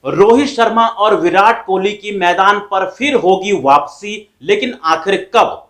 रोहित शर्मा और विराट कोहली की मैदान पर फिर होगी वापसी, लेकिन आखिर कब?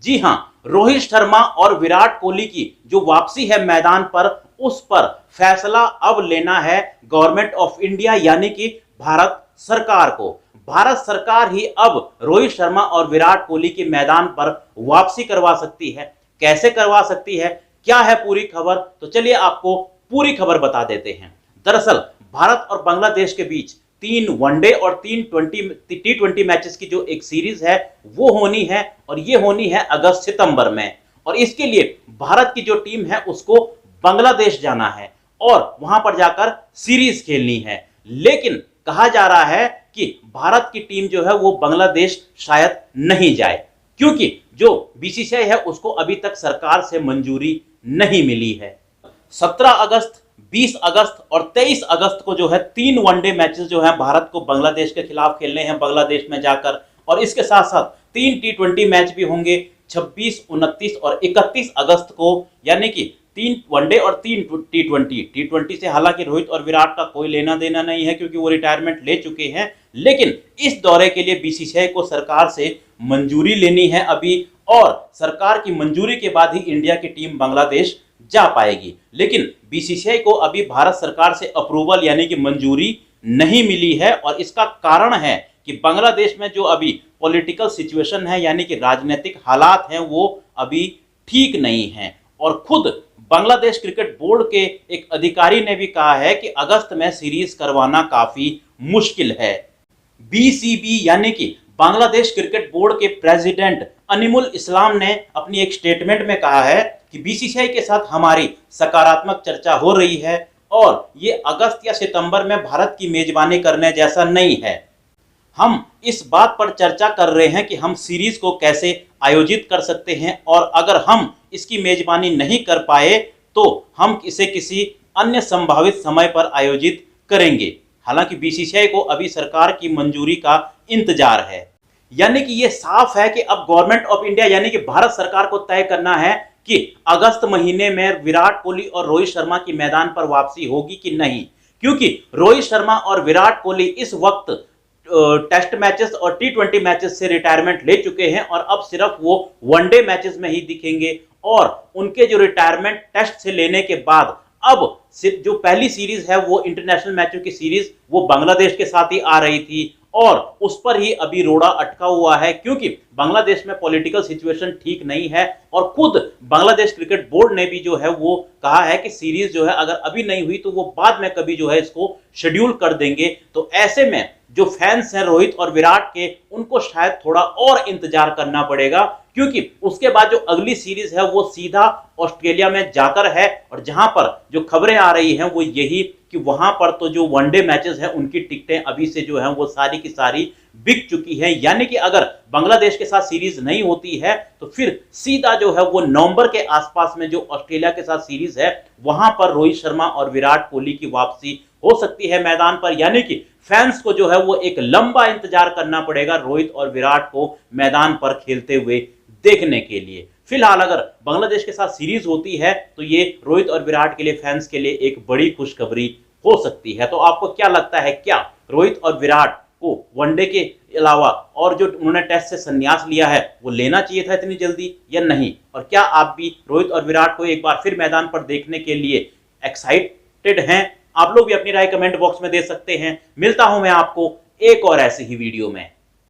जी हां, रोहित शर्मा और विराट कोहली की जो वापसी है मैदान पर, उस पर फैसला अब लेना है गवर्नमेंट ऑफ इंडिया यानी कि भारत सरकार को। भारत सरकार ही अब रोहित शर्मा और विराट कोहली की मैदान पर वापसी करवा सकती है। कैसे करवा सकती है, क्या है पूरी खबर, तो चलिए आपको पूरी खबर बता देते हैं। दरअसल भारत और बांग्लादेश के बीच 3 वनडे और 3 टी20 मैचेस की जो एक सीरीज है वो होनी है, और ये होनी है अगस्त सितंबर में। और इसके लिए भारत की जो टीम है उसको बांग्लादेश जाना है और वहां पर जाकर सीरीज खेलनी है। लेकिन कहा जा रहा है कि भारत की टीम जो है वो बांग्लादेश शायद नहीं जाए, क्योंकि जो बीसीसीआई है उसको अभी तक सरकार से मंजूरी नहीं मिली है। 17 अगस्त, 20 अगस्त और 23 अगस्त को जो है 3 वनडे मैचेस जो है भारत को बांग्लादेश के खिलाफ खेलने हैं बांग्लादेश में जाकर, और इसके साथ साथ 3 टी20 मैच भी होंगे 26, 29 और 31 अगस्त को, यानी कि 3 वनडे और 3 टी20 से हालांकि रोहित और विराट का कोई लेना देना नहीं है क्योंकि वो रिटायरमेंट ले चुके हैं, लेकिन इस दौरे के लिए बीसीसीआई को सरकार से मंजूरी लेनी है अभी, और सरकार की मंजूरी के बाद ही इंडिया की टीम बांग्लादेश जा पाएगी। लेकिन बीसीसीआई को अभी भारत सरकार से अप्रूवल यानी कि मंजूरी नहीं मिली है, और इसका कारण है कि बांग्लादेश में जो अभी पॉलिटिकल सिचुएशन है यानी कि राजनीतिक हालात हैं वो अभी ठीक नहीं हैं। और खुद बांग्लादेश क्रिकेट बोर्ड के एक अधिकारी ने भी कहा है कि अगस्त में सीरीज करवाना काफी मुश्किल है। बीसीबी यानी कि बांग्लादेश क्रिकेट बोर्ड के प्रेसिडेंट अनिमुल इस्लाम ने अपनी एक स्टेटमेंट में कहा है कि बीसीसीआई के साथ हमारी सकारात्मक चर्चा हो रही है और ये अगस्त या सितंबर में भारत की मेजबानी करने जैसा नहीं है। हम इस बात पर चर्चा कर रहे हैं कि हम सीरीज को कैसे आयोजित कर सकते हैं, और अगर हम इसकी मेजबानी नहीं कर पाए तो हम इसे किसी अन्य संभावित समय पर आयोजित करेंगे। हालांकि बीसीसीआई को अभी सरकार की मंजूरी का इंतजार है। यानी कि ये साफ है कि अब गवर्नमेंट ऑफ इंडिया यानी कि भारत सरकार को तय करना है कि अगस्त महीने में विराट कोहली और रोहित शर्मा की मैदान पर वापसी होगी कि नहीं, क्योंकि रोहित शर्मा और विराट कोहली इस वक्त टेस्ट मैचेस और टी20 मैचेस से रिटायरमेंट ले चुके हैं और अब सिर्फ वो वनडे मैचेस में ही दिखेंगे। और उनके जो रिटायरमेंट टेस्ट से लेने के बाद अब जो पहली सीरीज है वो इंटरनेशनल मैचों की सीरीज वो बांग्लादेश के साथ ही आ रही थी, और उस पर ही अभी रोड़ा अटका हुआ है क्योंकि बांग्लादेश में पॉलिटिकल सिचुएशन ठीक नहीं है। और खुद बांग्लादेश क्रिकेट बोर्ड ने भी जो है वो कहा है कि सीरीज जो है अगर अभी नहीं हुई तो वो बाद में कभी जो है इसको शेड्यूल कर देंगे। तो ऐसे में जो फैंस हैं रोहित और विराट के, उनको शायद थोड़ा और इंतजार करना पड़ेगा, क्योंकि उसके बाद जो अगली सीरीज है वो सीधा ऑस्ट्रेलिया में जाकर है, और जहां पर जो खबरें आ रही हैं वो यही कि वहां पर तो जो वनडे मैचेस हैं उनकी टिकटें अभी से जो हैं वो सारी की सारी बिक चुकी हैं। यानी कि अगर बांग्लादेश के साथ सीरीज नहीं होती है तो फिर सीधा जो है वो नवंबर के आसपास में जो ऑस्ट्रेलिया के साथ सीरीज है वहां पर रोहित शर्मा और विराट कोहली की वापसी हो सकती है मैदान पर। यानी कि फैंस को जो है वो एक लंबा इंतजार करना पड़ेगा रोहित और विराट को मैदान पर खेलते हुए देखने के लिए। फिलहाल अगर बांग्लादेश के साथ सीरीज होती है तो ये रोहित और विराट के लिए, फैंस के लिए एक बड़ी खुशखबरी हो सकती है। तो आपको क्या लगता है, क्या रोहित और विराट को वनडे के अलावा और जो उन्होंने टेस्ट से संन्यास लिया है वो लेना चाहिए था इतनी जल्दी या नहीं? और क्या आप भी रोहित और विराट को एक बार फिर मैदान पर देखने के लिए एक्साइटेड हैं? आप लोग भी अपनी राय कमेंट बॉक्स में दे सकते हैं। मिलता हूं मैं आपको एक और ऐसी ही वीडियो में।